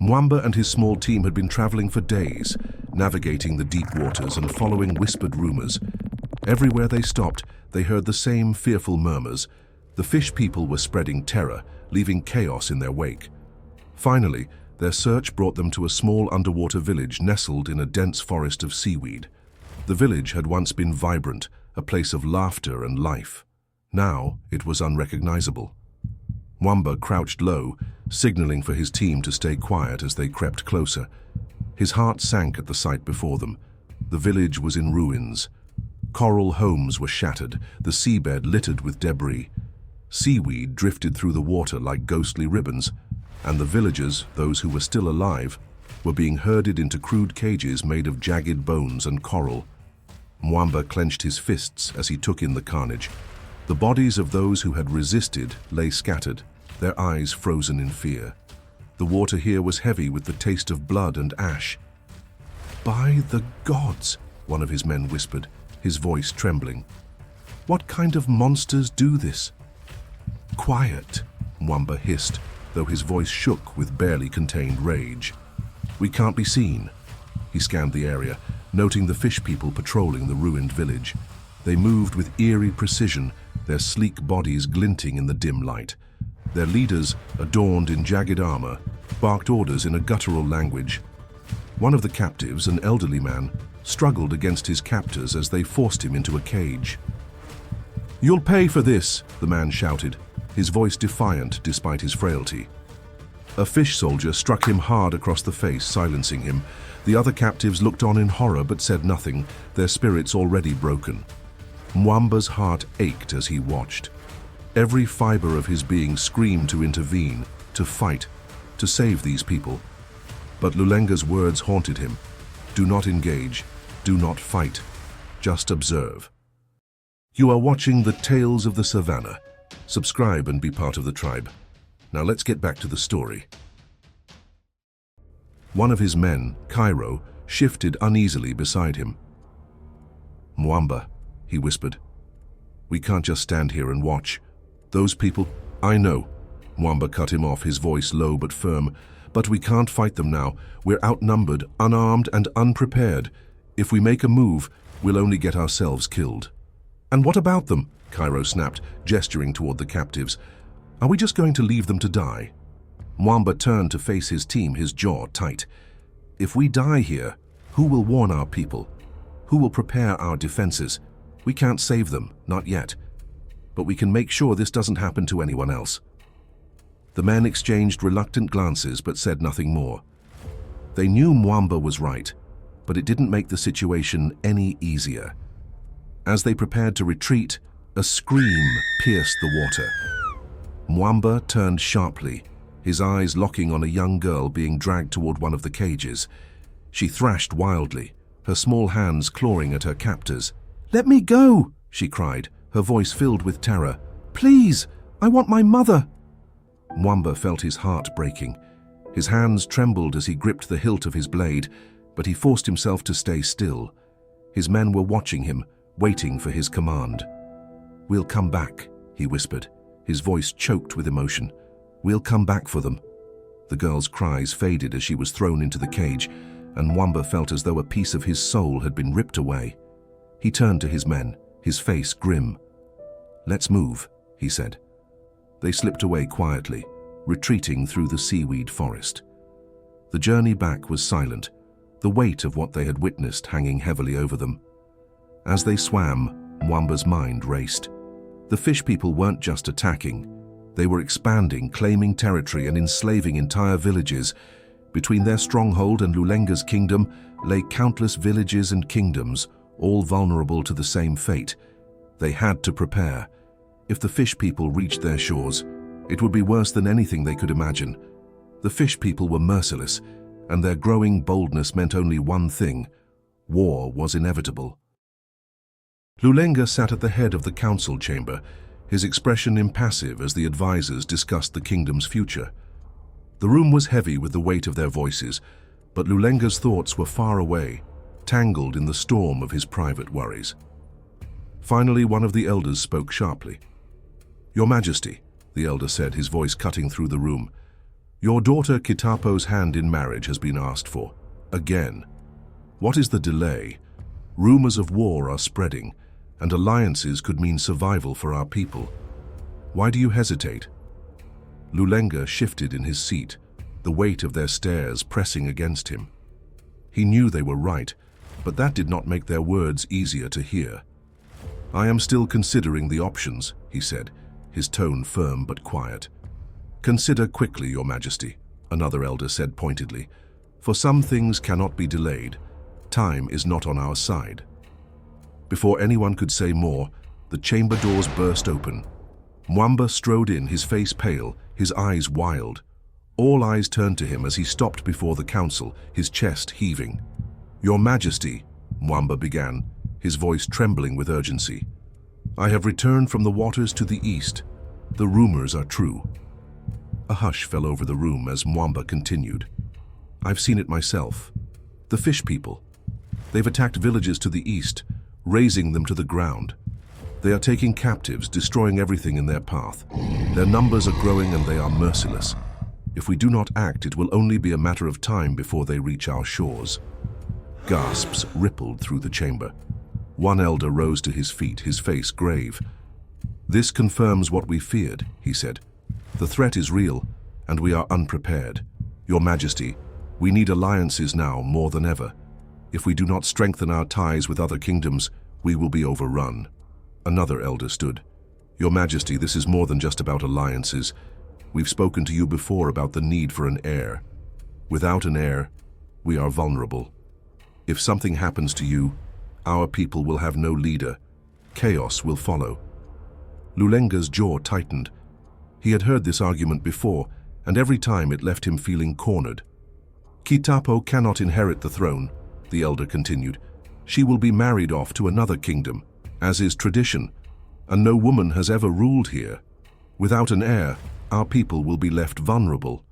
Mwamba and his small team had been traveling for days, navigating the deep waters and following whispered rumors. Everywhere they stopped, they heard the same fearful murmurs. The fish people were spreading terror, leaving chaos in their wake. Finally, their search brought them to a small underwater village nestled in a dense forest of seaweed. The village had once been vibrant, a place of laughter and life. Now it was unrecognizable. Mwamba crouched low, signaling for his team to stay quiet as they crept closer. His heart sank at the sight before them. The village was in ruins. Coral homes were shattered, the seabed littered with debris. Seaweed drifted through the water like ghostly ribbons, and the villagers, those who were still alive, were being herded into crude cages made of jagged bones and coral. Mwamba clenched his fists as he took in the carnage. The bodies of those who had resisted lay scattered, their eyes frozen in fear. The water here was heavy with the taste of blood and ash. "By the gods," one of his men whispered, his voice trembling. "What kind of monsters do this?" "Quiet," Mwamba hissed, though his voice shook with barely contained rage. "We can't be seen." He scanned the area, noting the fish people patrolling the ruined village. They moved with eerie precision, their sleek bodies glinting in the dim light. Their leaders, adorned in jagged armor, barked orders in a guttural language. One of the captives, an elderly man, struggled against his captors as they forced him into a cage. "You'll pay for this," the man shouted, his voice defiant despite his frailty. A fish soldier struck him hard across the face, silencing him. The other captives looked on in horror but said nothing, their spirits already broken. Mwamba's heart ached as he watched. Every fiber of his being screamed to intervene, to fight, to save these people. But Lulenga's words haunted him. "Do not engage, do not fight, just observe." You are watching the Tales of the Savannah. Subscribe and be part of the tribe. Now let's get back to the story. One of his men, Cairo, shifted uneasily beside him. "Mwamba," he whispered. "We can't just stand here and watch. Those people—" "I know," Mwamba cut him off, his voice low but firm. "But we can't fight them now. We're outnumbered, unarmed and unprepared. If we make a move, we'll only get ourselves killed." "And what about them?" Cairo snapped, gesturing toward the captives. "Are we just going to leave them to die?" Mwamba turned to face his team, his jaw tight. "If we die here, who will warn our people? Who will prepare our defenses? We can't save them, not yet. But we can make sure this doesn't happen to anyone else." The men exchanged reluctant glances but said nothing more. They knew Mwamba was right, but it didn't make the situation any easier. As they prepared to retreat, a scream pierced the water. Mwamba turned sharply, his eyes locking on a young girl being dragged toward one of the cages. She thrashed wildly, her small hands clawing at her captors. "Let me go!" she cried, her voice filled with terror. "Please, I want my mother!" Mwamba felt his heart breaking. His hands trembled as he gripped the hilt of his blade, but he forced himself to stay still. His men were watching him, waiting for his command. "We'll come back," he whispered, his voice choked with emotion. "We'll come back for them." The girl's cries faded as she was thrown into the cage, and Mwamba felt as though a piece of his soul had been ripped away. He turned to his men, his face grim. "Let's move," he said. They slipped away quietly, retreating through the seaweed forest. The journey back was silent, the weight of what they had witnessed hanging heavily over them. As they swam, Mwamba's mind raced. The fish people weren't just attacking. They were expanding, claiming territory and enslaving entire villages. Between their stronghold and Lulenga's kingdom lay countless villages and kingdoms, all vulnerable to the same fate. They had to prepare. If the fish people reached their shores, it would be worse than anything they could imagine. The fish people were merciless, and their growing boldness meant only one thing: war was inevitable. Lulenga sat at the head of the council chamber, his expression impassive as the advisors discussed the kingdom's future. The room was heavy with the weight of their voices, but Lulenga's thoughts were far away, tangled in the storm of his private worries. Finally, one of the elders spoke sharply. "Your Majesty," the elder said, his voice cutting through the room, Your daughter Kitapo's hand in marriage has been asked for. Again. What is the delay? Rumors of war are spreading, and alliances could mean survival for our people. Why do you hesitate? Lulenga shifted in his seat, the weight of their stares pressing against him. He knew they were right, but that did not make their words easier to hear. I am still considering the options, he said, his tone firm but quiet. Consider quickly, Your Majesty, another elder said pointedly. For some things cannot be delayed. Time is not on our side. Before anyone could say more, the chamber doors burst open. Mwamba strode in, his face pale, his eyes wild. All eyes turned to him as he stopped before the council, his chest heaving. Your Majesty, Mwamba began, his voice trembling with urgency. I have returned from the waters to the east. The rumors are true. A hush fell over the room as Mwamba continued. I've seen it myself. The fish people. They've attacked villages to the east, razing them to the ground. They are taking captives, destroying everything in their path. Their numbers are growing and they are merciless. If we do not act, it will only be a matter of time before they reach our shores. Gasps rippled through the chamber. One elder rose to his feet, his face grave. This confirms what we feared, he said. The threat is real, and we are unprepared. Your Majesty, we need alliances now more than ever. If we do not strengthen our ties with other kingdoms, we will be overrun. Another elder stood. Your Majesty, this is more than just about alliances. We've spoken to you before about the need for an heir. Without an heir, we are vulnerable. If something happens to you, our people will have no leader. Chaos will follow. Lulenga's jaw tightened. He had heard this argument before, and every time it left him feeling cornered. Kitapo cannot inherit the throne, the elder continued. She will be married off to another kingdom, as is tradition, and no woman has ever ruled here. Without an heir, our people will be left vulnerable.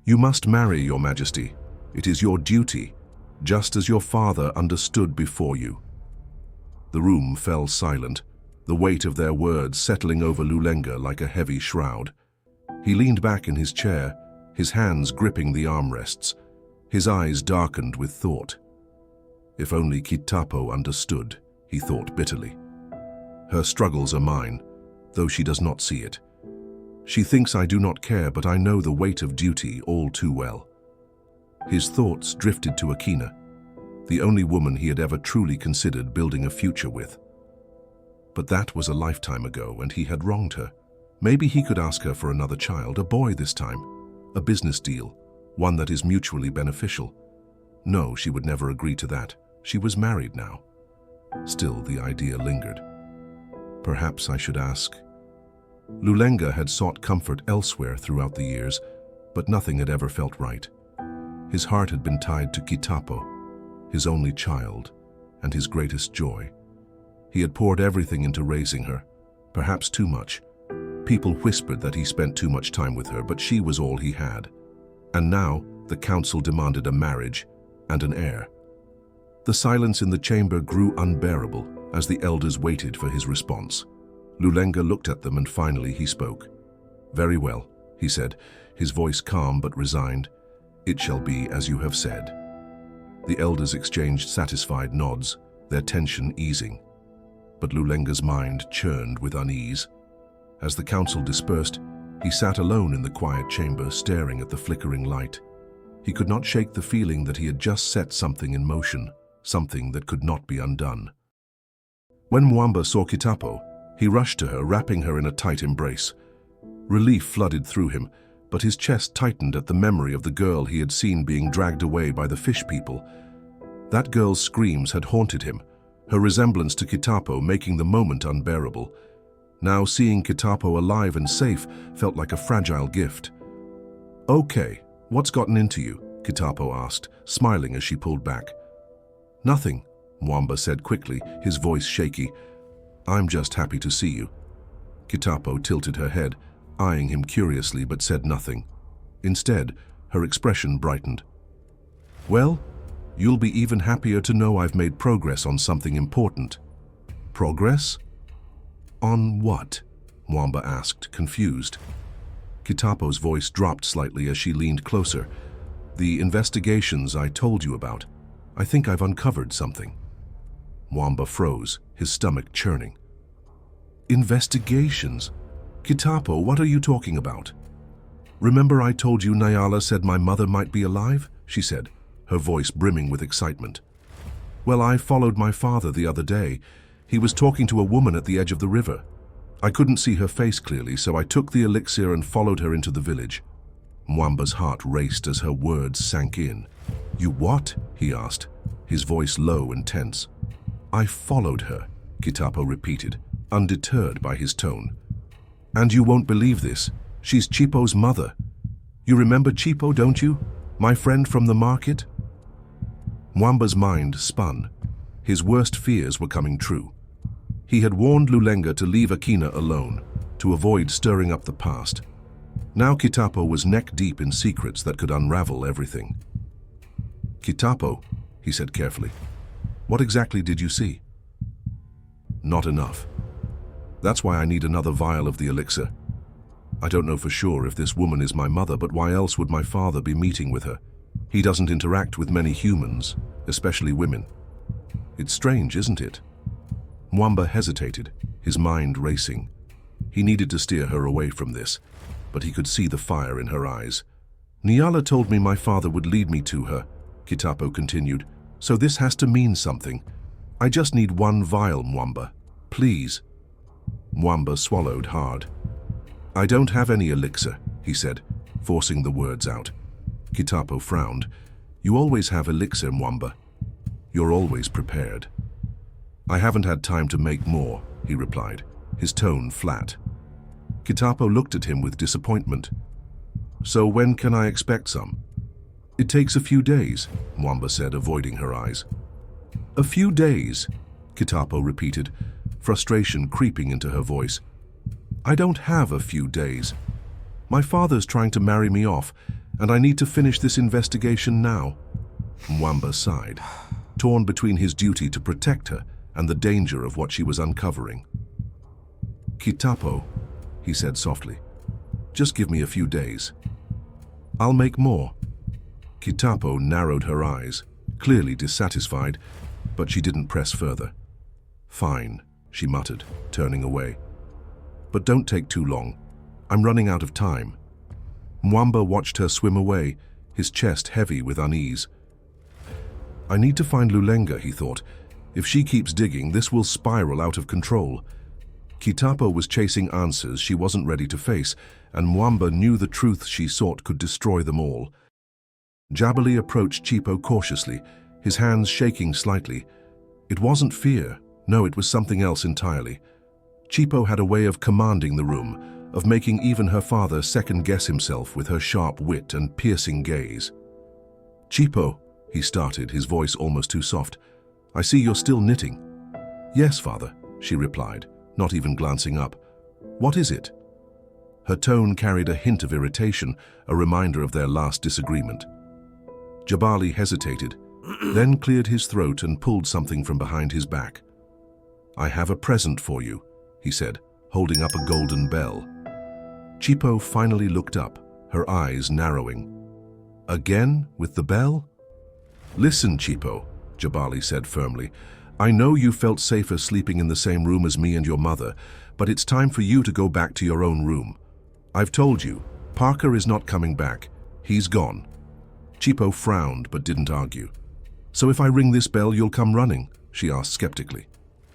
You must marry, Your Majesty. It is your duty, just as your father understood before you. The room fell silent, the weight of their words settling over Lulenga like a heavy shroud. He leaned back in his chair, his hands gripping the armrests, his eyes darkened with thought. If only Kitapo understood, he thought bitterly. Her struggles are mine, though she does not see it. She thinks I do not care, but I know the weight of duty all too well. His thoughts drifted to Akina, the only woman he had ever truly considered building a future with. But that was a lifetime ago, and he had wronged her. Maybe he could ask her for another child, a boy this time, a business deal, one that is mutually beneficial. No, she would never agree to that. She was married now. Still, the idea lingered. Perhaps I should ask. Lulenga had sought comfort elsewhere throughout the years, but nothing had ever felt right. His heart had been tied to Kitapo, his only child, and his greatest joy. He had poured everything into raising her, perhaps too much. People whispered that he spent too much time with her, but she was all he had. And now, the council demanded a marriage and an heir. The silence in the chamber grew unbearable as the elders waited for his response. Lulenga looked at them and finally he spoke. Very well, he said, his voice calm but resigned. It shall be as you have said. The elders exchanged satisfied nods, their tension easing. But Lulenga's mind churned with unease. As the council dispersed, he sat alone in the quiet chamber, staring at the flickering light. He could not shake the feeling that he had just set something in motion, something that could not be undone. When Mwamba saw Kitapo, he rushed to her, wrapping her in a tight embrace. Relief flooded through him, but his chest tightened at the memory of the girl he had seen being dragged away by the fish people. That girl's screams had haunted him, her resemblance to Kitapo making the moment unbearable. Now seeing Kitapo alive and safe felt like a fragile gift. Okay, what's gotten into you? Kitapo asked, smiling as she pulled back. Nothing, Mwamba said quickly, his voice shaky. I'm just happy to see you. Kitapo tilted her head, eyeing him curiously but said nothing. Instead, her expression brightened. Well, you'll be even happier to know I've made progress on something important. Progress? On what? Mwamba asked, confused. Kitapo's voice dropped slightly as she leaned closer. The investigations I told you about. I think I've uncovered something. Mwamba froze, his stomach churning. Investigations? Kitapo, what are you talking about? Remember I told you Nyala said my mother might be alive? She said, her voice brimming with excitement. Well, I followed my father the other day. He was talking to a woman at the edge of the river. I couldn't see her face clearly, so I took the elixir and followed her into the village. Mwamba's heart raced as her words sank in. You what? He asked, his voice low and tense. I followed her, Kitapo repeated, undeterred by his tone. And you won't believe this. She's Chipo's mother. You remember Chipo, don't you? My friend from the market? Mwamba's mind spun. His worst fears were coming true. He had warned Lulenga to leave Akina alone, to avoid stirring up the past. Now Kitapo was neck-deep in secrets that could unravel everything. Kitapo, he said carefully, what exactly did you see? Not enough. That's why I need another vial of the elixir. I don't know for sure if this woman is my mother, but why else would my father be meeting with her? He doesn't interact with many humans, especially women. It's strange, isn't it? Mwamba hesitated, his mind racing. He needed to steer her away from this, but he could see the fire in her eyes. Nyala told me my father would lead me to her, Kitapo continued, so this has to mean something. I just need one vial, Mwamba. Please. Mwamba swallowed hard. I don't have any elixir, he said, forcing the words out. Kitapo frowned. You always have elixir, Mwamba. You're always prepared. I haven't had time to make more, he replied, his tone flat. Kitapo looked at him with disappointment. So when can I expect some? It takes a few days, Mwamba said, avoiding her eyes. A few days, Kitapo repeated, frustration creeping into her voice. I don't have a few days. My father's trying to marry me off, and I need to finish this investigation now. Mwamba sighed, torn between his duty to protect her and the danger of what she was uncovering. Kitapo, he said softly, just give me a few days. I'll make more. Kitapo narrowed her eyes, clearly dissatisfied, but she didn't press further. Fine, she muttered, turning away. But don't take too long. I'm running out of time. Mwamba watched her swim away, his chest heavy with unease. I need to find Lulenga, he thought. If she keeps digging, this will spiral out of control. Kitapo was chasing answers she wasn't ready to face, and Mwamba knew the truth she sought could destroy them all. Jabali approached Chipo cautiously, his hands shaking slightly. It wasn't fear. No, it was something else entirely. Chipo had a way of commanding the room, of making even her father second-guess himself with her sharp wit and piercing gaze. Chipo, he started, his voice almost too soft. I see you're still knitting. Yes, father, she replied, not even glancing up. What is it? Her tone carried a hint of irritation, a reminder of their last disagreement. Jabali hesitated, then cleared his throat and pulled something from behind his back. I have a present for you, he said, holding up a golden bell. Chipo finally looked up, her eyes narrowing. Again with the bell? Listen, Chipo, Jabali said firmly. I know you felt safer sleeping in the same room as me and your mother, but it's time for you to go back to your own room. I've told you, Parker is not coming back. He's gone. Chipo frowned but didn't argue. So if I ring this bell, you'll come running? She asked skeptically.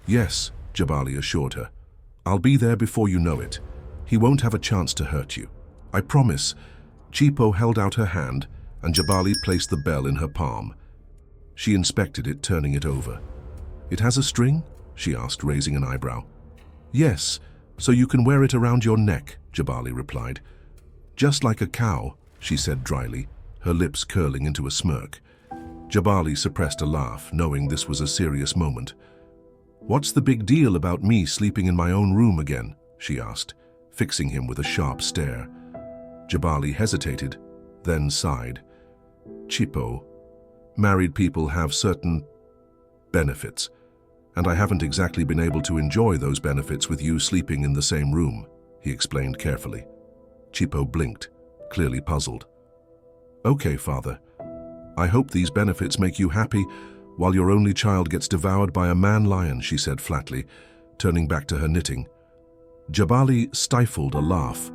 Yes, Jabali assured her. I'll be there before you know it. He won't have a chance to hurt you. I promise. Chipo held out her hand, and Jabali placed the bell in her palm. She inspected it, turning it over. It has a string? She asked, raising an eyebrow. Yes, so you can wear it around your neck, Jabali replied. Just like a cow, she said dryly, her lips curling into a smirk. Jabali suppressed a laugh, knowing this was a serious moment. What's the big deal about me sleeping in my own room again? She asked, fixing him with a sharp stare. Jabali hesitated, then sighed. Chipo, married people have certain benefits, and I haven't exactly been able to enjoy those benefits with you sleeping in the same room, he explained carefully. Chipo blinked, clearly puzzled. Okay, father. I hope these benefits make you happy while your only child gets devoured by a man-lion, she said flatly, turning back to her knitting. Jabali stifled a laugh.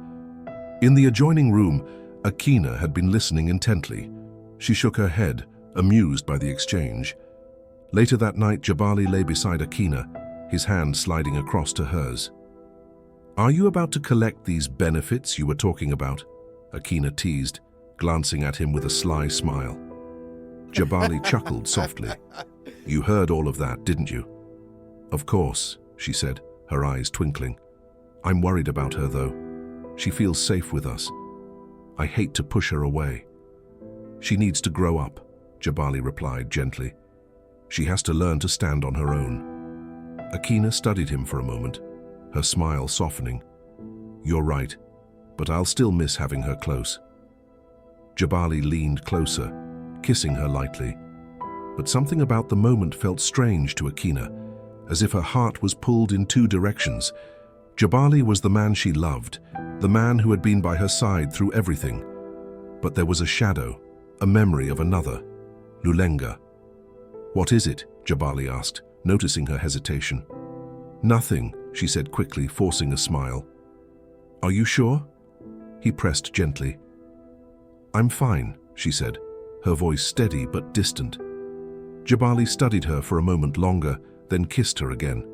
In the adjoining room, Akina had been listening intently. She shook her head, amused by the exchange. Later that night, Jabali lay beside Akina, his hand sliding across to hers. Are you about to collect these benefits you were talking about? Akina teased, glancing at him with a sly smile. Jabali chuckled softly. You heard all of that, didn't you? Of course, she said, her eyes twinkling. I'm worried about her, though. She feels safe with us. I hate to push her away. She needs to grow up, Jabali replied gently. She has to learn to stand on her own. Akina studied him for a moment, her smile softening. You're right, but I'll still miss having her close. Jabali leaned closer, kissing her lightly. But something about the moment felt strange to Akina, as if her heart was pulled in two directions. Jabali was the man she loved, the man who had been by her side through everything. But there was a shadow, a memory of another, Lulenga. What is it? Jabali asked, noticing her hesitation. Nothing, she said quickly, forcing a smile. Are you sure? He pressed gently. I'm fine, she said, her voice steady but distant. Jabali studied her for a moment longer, then kissed her again.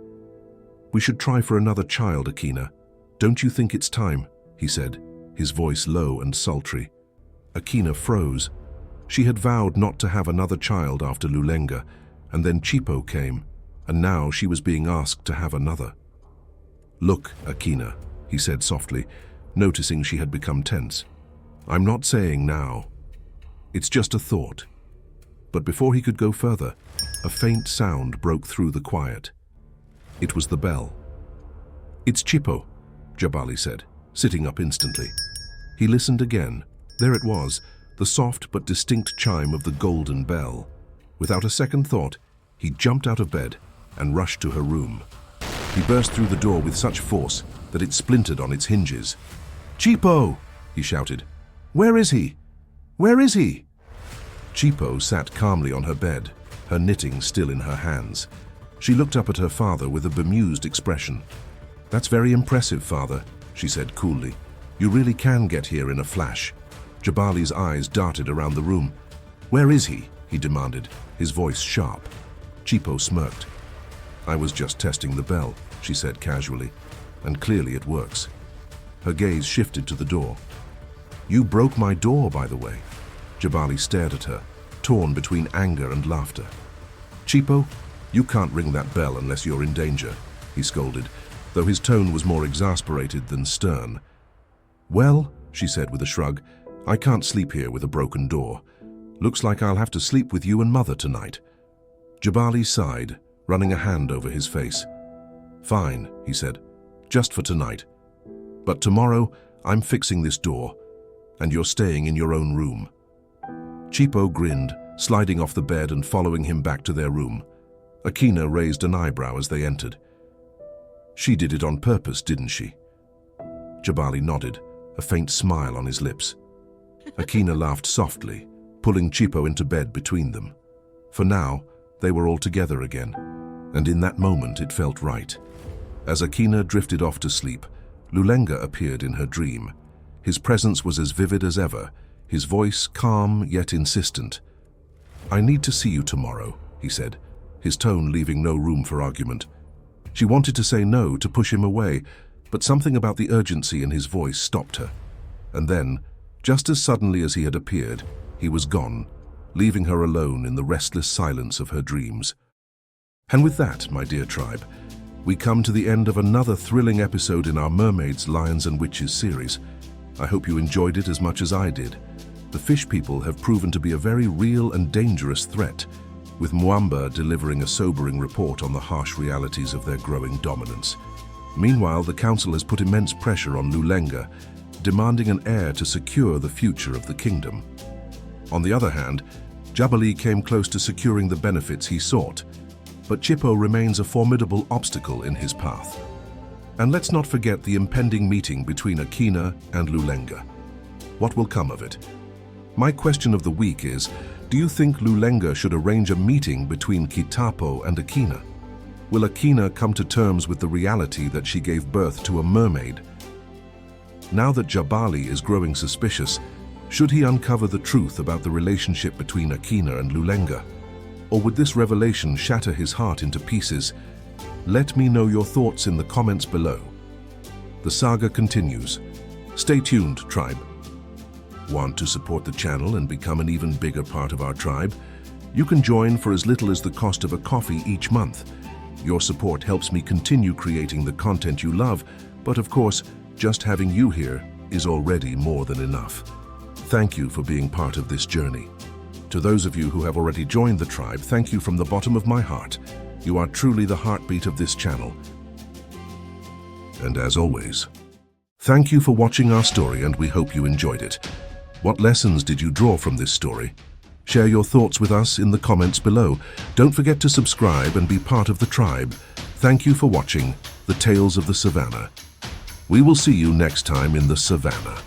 We should try for another child, Akina. Don't you think it's time? He said, his voice low and sultry. Akina froze. She had vowed not to have another child after Lulenga, and then Chipo came, and now she was being asked to have another. Look, Akina, he said softly, noticing she had become tense. I'm not saying now. It's just a thought. But before he could go further, a faint sound broke through the quiet. It was the bell. It's Chipo, Jabali said, sitting up instantly. He listened again. There it was, the soft but distinct chime of the golden bell. Without a second thought, he jumped out of bed and rushed to her room. He burst through the door with such force that it splintered on its hinges. Chipo! He shouted. Where is he? Where is he? Chipo sat calmly on her bed, her knitting still in her hands. She looked up at her father with a bemused expression. That's very impressive, father, she said coolly. You really can get here in a flash. Jabali's eyes darted around the room. Where is he? He demanded, his voice sharp. Chipo smirked. I was just testing the bell, she said casually, and clearly it works. Her gaze shifted to the door. You broke my door, by the way. Jabali stared at her, torn between anger and laughter. Chipo, you can't ring that bell unless you're in danger, he scolded, though his tone was more exasperated than stern. Well, she said with a shrug, I can't sleep here with a broken door. Looks like I'll have to sleep with you and Mother tonight. Jabali sighed, running a hand over his face. Fine, he said, just for tonight. But tomorrow, I'm fixing this door, and you're staying in your own room. Chipo grinned, sliding off the bed and following him back to their room. Akina raised an eyebrow as they entered. She did it on purpose, didn't she? Jabali nodded, a faint smile on his lips. Akina laughed softly, pulling Chipo into bed between them. For now, they were all together again, and in that moment it felt right. As Akina drifted off to sleep, Lulenga appeared in her dream. His presence was as vivid as ever, his voice calm yet insistent. I need to see you tomorrow, he said, his tone leaving no room for argument. She wanted to say no, to push him away, but something about the urgency in his voice stopped her. And then, just as suddenly as he had appeared, he was gone, leaving her alone in the restless silence of her dreams. And with that, my dear tribe, we come to the end of another thrilling episode in our Mermaids, Lions and Witches series. I hope you enjoyed it as much as I did. The fish people have proven to be a very real and dangerous threat, with Mwamba delivering a sobering report on the harsh realities of their growing dominance. Meanwhile, the council has put immense pressure on Lulenga, demanding an heir to secure the future of the kingdom. On the other hand, Jabali came close to securing the benefits he sought, but Chipo remains a formidable obstacle in his path. And let's not forget the impending meeting between Akina and Lulenga. What will come of it? My question of the week is, do you think Lulenga should arrange a meeting between Kitapo and Akina? Will Akina come to terms with the reality that she gave birth to a mermaid? Now that Jabali is growing suspicious, should he uncover the truth about the relationship between Akina and Lulenga? Or would this revelation shatter his heart into pieces? Let me know your thoughts in the comments below. The saga continues. Stay tuned, tribe. Want to support the channel and become an even bigger part of our tribe? You can join for as little as the cost of a coffee each month. Your support helps me continue creating the content you love, but of course, just having you here is already more than enough. Thank you for being part of this journey. To those of you who have already joined the tribe, thank you from the bottom of my heart. You are truly the heartbeat of this channel. And as always, thank you for watching our story, and we hope you enjoyed it. What lessons did you draw from this story? Share your thoughts with us in the comments below. Don't forget to subscribe and be part of the tribe. Thank you for watching The Tales of the Savannah. We will see you next time in the Savannah.